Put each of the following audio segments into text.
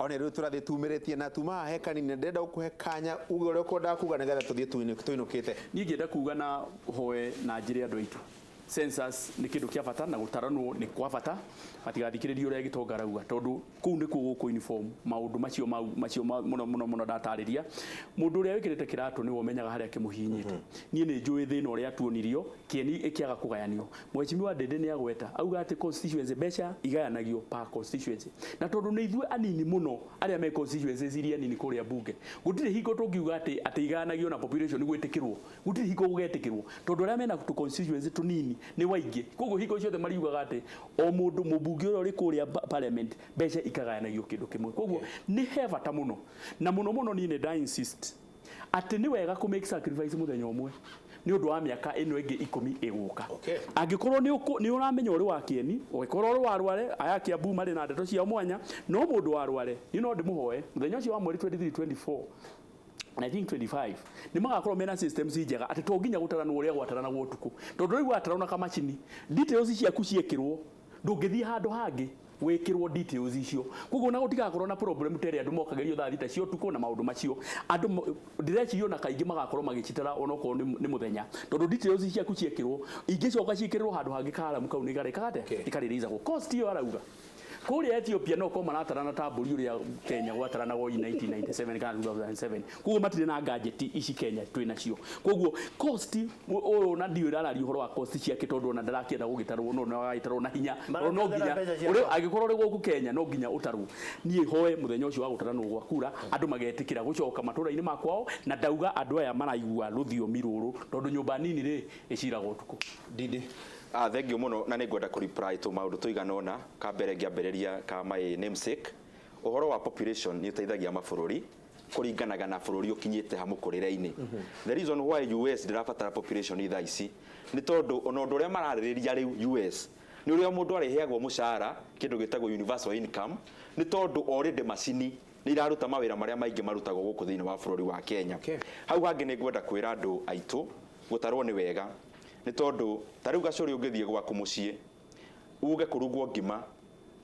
One rĩu tũrathiĩ tumĩrĩtie na tuma hekani nĩ ndenda gũkũhe kanya uge ũrĩa ũkwendaga kuga nĩgetha tũthiĩ tuinũkĩte. Niĩ ngĩenda kuga na hoe na njĩra andũ aitũ. Census nĩ kĩndũ kĩa bata na gũtaranwo nĩ kwa bata, matigathikĩrĩrie ũrĩa Gitonga arauga tondũ kũu nĩ gũkũ uniform maũndũ macio mũno ndatarĩria. Mũndũ ũrĩa wĩkĩrĩte kĩratũ nĩwe ũmenyaga harĩa kĩmũhinyĩte. Niĩ nĩ njũĩ thĩna ũrĩa tuonirio kĩeni ĩkĩaga kũgayanio. Mheshimiwa Ndindi nĩ agweta auga atĩ constituency mbeca igayanagio per constituency. Na tondũ nĩ ithuĩ anini mũno arĩa me constituencies iria nini kũrĩa bunge. Gũtirĩ hingo tũngiuga atĩ igayanagio na population gwĩtĩkĩrwo. Gũtirĩ hingo gũgetĩkĩrwo tondũ arĩa mena constituency tunini ni waingĩ. Koguo hingo ciothe mariugaga atĩ o mũndũ mũmbunge ũrĩa ũrĩ kũrĩa parliament mbeca ikagayanagio kĩndũ kĩmwe. Koguo nĩ he bata mũno na mũno niĩ nĩ nda insist atĩ nĩ wega kũ make sacrifice mũthenya ũmwe nĩ ũndũ wa mĩaka ĩno ĩngĩ 10 ĩgũka. Angĩkorwo nĩ ũramenya ũrĩ wa Kĩeni, ũgĩkorwo ũrĩ wa Rware, aya Kĩambu marĩ na ndeto cia mwanya, no mũndũ wa Rware ni no ndĩmũhoe mũthenya ũcio wa mweri 23-24 1925 nĩ magakorwo mena systems njega atĩ to nginya gũtaranwo ũrĩa gwataranagwo ũtukũ tondũ rĩu gwatarana kamacini details ciaku ciekĩrwo ndũngĩthiĩ handũ hangĩ wĩkĩrwo details icio. Koguo na gũtigakorwo na problem tĩrĩ andũ mokagĩrio thaa thita cia ũtukũ na maũndũ macio andũ ndĩrecirio na kaingĩ magakorwo magĩcitara onokorwo nĩ mũthenya tondũ details ciaku ciekĩrwo ingĩcoka ciĩkĩrĩrwo handũ hangĩ karamu kau nĩ ikarĩkagate ikarĩrĩizagwo cost iyo arauga kũrĩa Ethiopia no ko maratarana ta mbũri ũrĩa Kenya gwatarana go 1997 kana 2007. Koguo matirĩ na gadget ici Kenya twĩ nacio. Koguo cost ũyũ na ndiũ ĩrararia ũhoro wa cost ciake tondũ ona ndarakĩenda gũgĩtarwo no wagĩtarwo na hinya no nginya ũrĩa angĩkorwo rĩ gũkũ Kenya no nginya ũtarwo. Niĩ hoe mũthenya ũcio wa gũtaranwo gwa kura andũ magetĩkĩra gũcoka matũra-inĩ makwao na ndauga andũ aya maraigua rũthiomi rũrũ tondũ nyũmba nini rĩ ĩciragwo ũtukũ. Ndindi thank you muno na nĩngwenda kũ reply to maũndũ tũiganona ka mbere ngĩambĩrĩria ka my namesake ũhoro wa population nĩ ũteithagia mabũrũri kũringanaga na bũrũri ũkinyĩte ha mũkũrĩre-inĩ. The reason why US ndĩrabatara population thaa ici nĩ tondũ ona ũndũ ũrĩa mararĩrĩria rĩu US nĩ ũrĩa mũndũ arĩheagwo mũcara kĩndũ gĩtagwo universal income nĩ tondũ already macini nĩ iraruta mawĩra marĩa maingĩ marutagwo gũkũ thĩinĩ wa bũrũri wa Kenya. Hau hangĩ nĩ ngwenda kwĩra andũ aitũ gũtarwo nĩ wega nĩ tondũ ta rĩu gacũrĩ ũngĩthiĩ gwaku mũciĩ uge kũrugwo ngima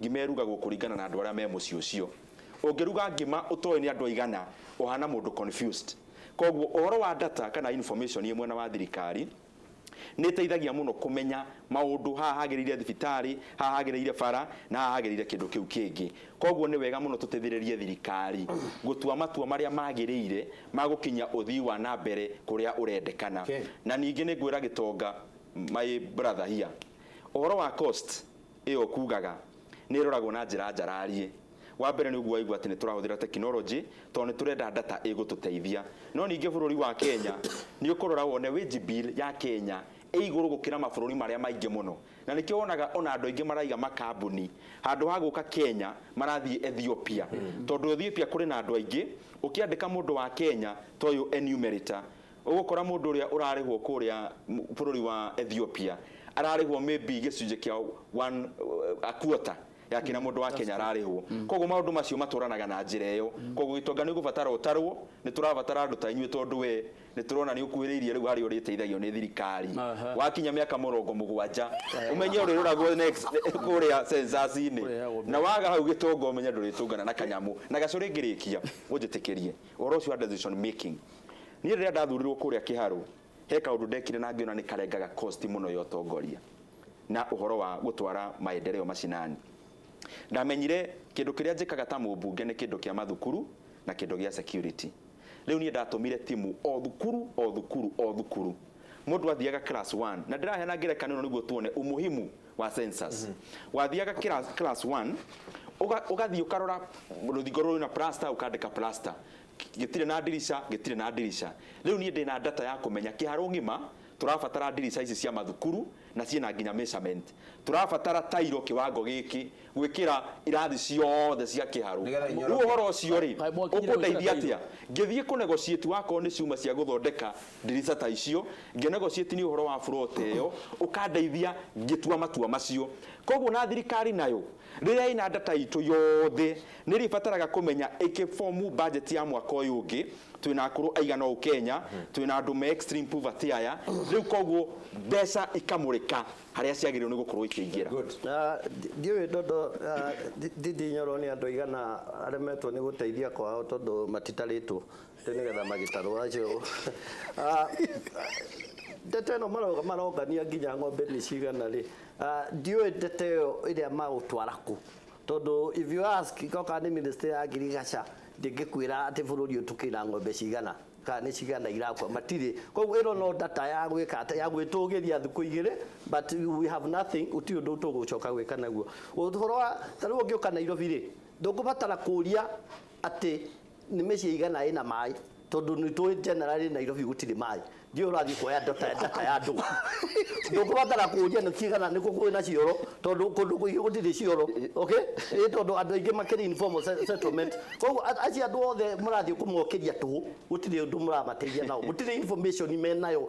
ĩrugagwo kũringana na andũ arĩa me mũciĩ ũcio. Ũngĩruga ngima ũtoĩ nĩ andũ aigana ũhana mũndũ confused. Koguo ũhoro wa data kana information ĩ mwena wa thirikari nĩ ĩteithagia mũno kũmenya maũndũ haha hagĩrĩire thibitarĩ, haha hagĩrĩire bara na haha hagĩrĩire kĩndũ kĩu kĩngĩ. Koguo nĩ wega mũno tũteithĩrĩrie thirikari gũtua matua marĩa magĩrĩire ma gũkinya ũthii wa na mbere kũrĩa ũrendekana. Na ningĩ nĩ ngwĩra Gitonga my brother here ũhoro wa cost ĩyo kugaga nĩ ĩroragwo na njĩra njararie. Wa mbere nĩ ũguo waigua atĩ nĩ tũrahũthĩra tekinoronjĩ tondũ nĩ tũrenda data ĩgũtũteithia. No ningĩ bũrũri wa Kenya nĩ ũkũrora wone wage bill ya Kenya igũrũ gũkĩra mabũrũri marĩa maingĩ mũno. Na nĩkĩo wonaga ona andũ aingĩ maraiga makambuni handũ ha gũka Kenya marathiĩ Ethiopia. Tondũ Ethiopia kũrĩ na andũ aingĩ ũkĩandĩka mũndũ wa Kenya toyo enumerator ũgũkora mũndũ ũrĩa ũrarĩhwo kũrĩa bũrũri wa Ethiopia ararĩhwo maybe gĩcunjĩ kĩa 1 quarter ya kina mũndũ wa Kenya ararĩhwo. Koguo maũndũ macio matũranaga na njĩra ĩyo. Koguo Gitonga nĩ gũbatara ũtarwo nĩ tũrabatara andũ ta inyuĩ tondũ we nĩ tũrona nĩ ũkuhĩrĩirie rĩu harĩ ũrĩa ĩteithagio nĩ thirikari. Wakinya mĩaka 70 ũmenye ũrĩa ũragwo next kũrĩa census-inĩ na waga hau Gitonga ũmenye ndũrĩtũngana na kanyamũ na gacũrĩ ngĩrĩkia ũnjĩtĩkĩrie ũhoro ũcio wa decision making. Niĩ rĩrĩa ndathurirwo kũrĩa Kĩharũ he kaũndũ ndekire na ngĩona nĩ karengaga cost mũno ya ũtongoria na ũhoro wa gũtwara maendeleo macinani. Ndamenyire kĩndũ kĩrĩa njĩkaga ta mũmbunge nĩ kĩndũ kĩa mathukuru na kĩndũ gĩa security. Rĩu niĩ ndatũmire timu o thukuru mũndũ athiaga class 1 na ndĩraheana ngerekano nĩguo tuone umuhimu wa census. Wathiaga class 1 ũgathiĩ ũkarora rũthingo rũrũ na plaster ũkandĩka plaster gĩtirĩ na ndirisha. Rĩu niĩ ndĩ na data ya kũmenya Kĩharũ ng'ima tũrabatara ndirisha ici cia mathukuru na ciĩna nginya measurement. Tũrabatara tairo kĩwango gĩkĩ gwĩkĩra irathi ciothe cia Kĩharũ. Rĩu ũhoro ũcio rĩ ũkũndeithia atĩa ngĩthiĩ kũnegotiate wakorwo nĩ ciuma cia gũthondeka ndirisha ta icio ngĩnegotiate nĩ ũhoro wa float ĩyo ũkandeithia ngĩtua matua macio. Koguo na thirikari nayo rĩrĩa ina data itũ yothe nĩ rĩbataraga kũmenya ĩkĩformu budget ya mwaka ũyũ ũngĩ twĩna akũrũ aigana o Kenya twĩna andũ me extreme poverty aya rĩu koguo mbeca ikamũrĩka gwika haria ciagirwo ni gukorwo ikiingira ndiwe dodo Ndindi Nyoro ni andu igana aremetwo ni guteithia kwao tondu matitaritwo nigetha magitarwo acio ndete no marogania nginya ng'ombe ni cigana ri ndiwe ndete yo iria magutwara ku tondu if you ask koka ni minister ya Girigaca ndingikwira ati bururi utukira ng'ombe cigana kana cigana irakwa matiri koguo iro no data ya gwika ya gwitugiria thuku igire but we have nothing uti undu tugucoka gwika naguo uhoro wa taru ngiuka Nairobi ri ndungubatara kuria ati ni meci igana ina mai tondu ni tu generally Nairobi gutiri mai ndio urathi kuoya data ya ndu ndungubatara kuria ni kigana ni kuguo na cioro tondu kundu gutiri cioro okay tondu andu aingi makiri informal settlement koguo aci andu othe murathi kumwokiria tu gutiri undu muramateithia nao gutiri information menayo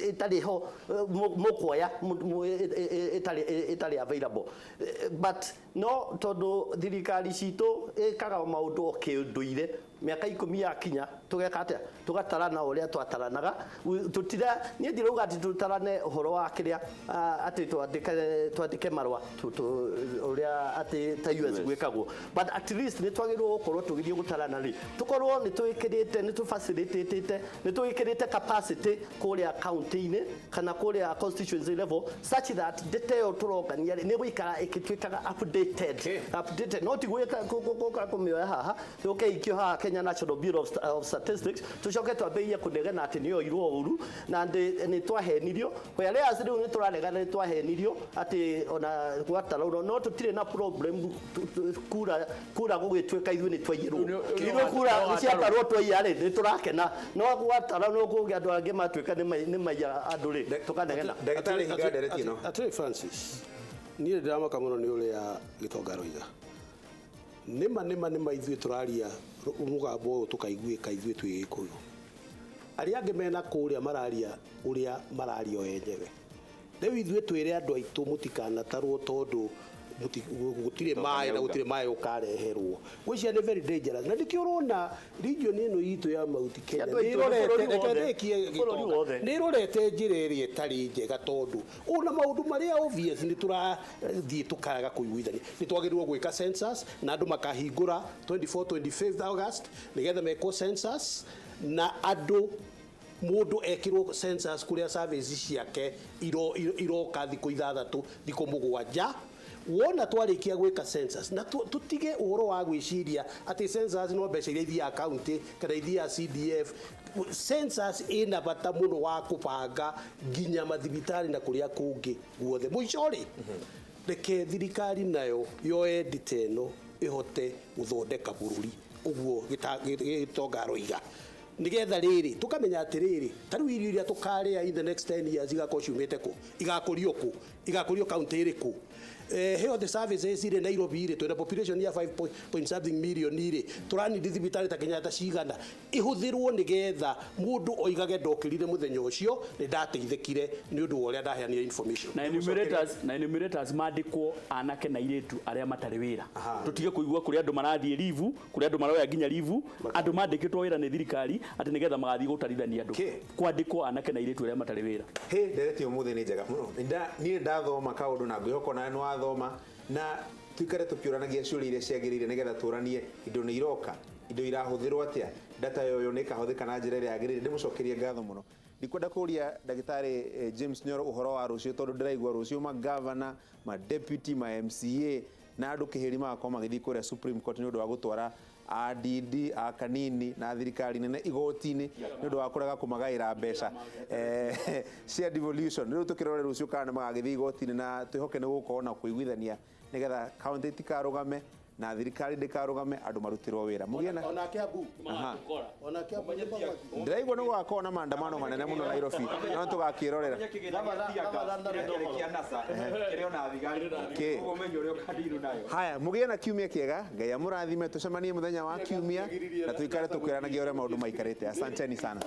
itari ho mukuoya itari available but no tondu thirikari citu ikaga maundu okinduire miaka 10 yakinya tugeka atia tugatarana uria twataranaga tutira ni ndirauga ati tutarane uhoro wa kiria ati twandike marwa uria ati ta US gwikagwo but at least ni twagirwo gukorwo tugithie gutarana ri tukorwo ni twikirite ni tu facilitate ni twikirite capacity kuria county-ini kana kuria constituency level such that detail turogania ni gwikara ikitwikaga updated not gwika kumioya haha okay ikio haha Kenya National Bureau of Statistics tucoke twambeie kunegena ati niyo irwo uru na ni twahenirio whereas riu ni turaregana ni twahenirio ati ona gwatara no tutire na problem kura gugitweka ithu ni twayirwo ino kura ciatarwo twayare ni turakena no gwatara no kugia andu angi matweka ni maya andu ri tukanegena Daktari Higadere no Atri Francis ni ndirama muno ni uria Gitonga Roiga nima ithuĩ turaria umugambo uyu tukaiguika ithuĩ twi Gikuyu aria angi mena kuria mararia uria mararia enyewe riu ithuĩ twire andu aitu mutikanatarwo tondu gutire mai na gutire mai ukareherwo gwicia ni very dangerous na ndikio rona region ino yitu ya Mount Kenya ni rorete njire iri etari njega tondu una maundu maria obvious ni turathie tukaga kuiguithania ni twagirwo gwika census na andu makahingura 24-25 August nigetha meko census na andu mundu ekirwo census kuria services ciake iroka thikũ 6 thikũ 7 wona twarikia gwika census na tutige uhoro wa gwiciria ati census no mbeca iria ithia county kana ithia CDF census ina bata muno wa kubanga nginya mathibitari na kuria kungi guothe muicori reke thirikari nayo yoe nditeno ihote guthondeka bururi uguo Gitonga Roiga nigetha riri tukamenya atiriri tariu irio iria tukaria in the next 10 years igakoshumite ku igakurio county iriku health the services ire Nairobi ire twina population ya 5.something million ire turani thibitari ta Kenyatta cigana ihuthirwo nigetha mundu oigage ndokirire muthenya ucio ni ndateithikire ni undu uria ndaheanire information na enumerators mandikwo anake na iretu aria matari wira tutige kuigua kuri andu marathie livu kuri andu maroya nginya livu andu mandikitwo wira ni thirikari ati nigetha magathie gutarithania andu kwandikwo anake na iretu aria matari wira ndereti umuthi ni njega muno ni ndathoma kaundu na ngwihoko na no athoma na tuikare tukiuranagia ciuria iria ciagirire nigetha turanie indo ni iroka indo irahuthirwo atia data yoyo ni kahuthika na njira iria yagirire ndimucokerie ngatho muno ndikwenda kuria Daktari James Nyoro uhoro wa rucio tondu ndiraigua rucio ma governor ma deputy ma MCA na andu kihiri makwa magithii kuria Supreme Court ni undu wa gutwara ADD akanini na thirikari nene igoti-ini ni undu wa kuraga kumagaira mbeca cia devolution riu tukirore rucio kana magithii igoti-ini na twihoke ni gukorwo na kuiguithania nigetha county tikarugame na thirikari ndikarugame andu marutirwo wira mugiena ona Kiambu ona Kiambu ndiraigua ni gwakorwo na maandamano manene muno Nairobi no tugakirorera haya mugiena kiumia kiega Ngai amurathime tucemanie muthenya wa kiumia na tuikare tukwiranagia uria maundu maikarite asanteni sana.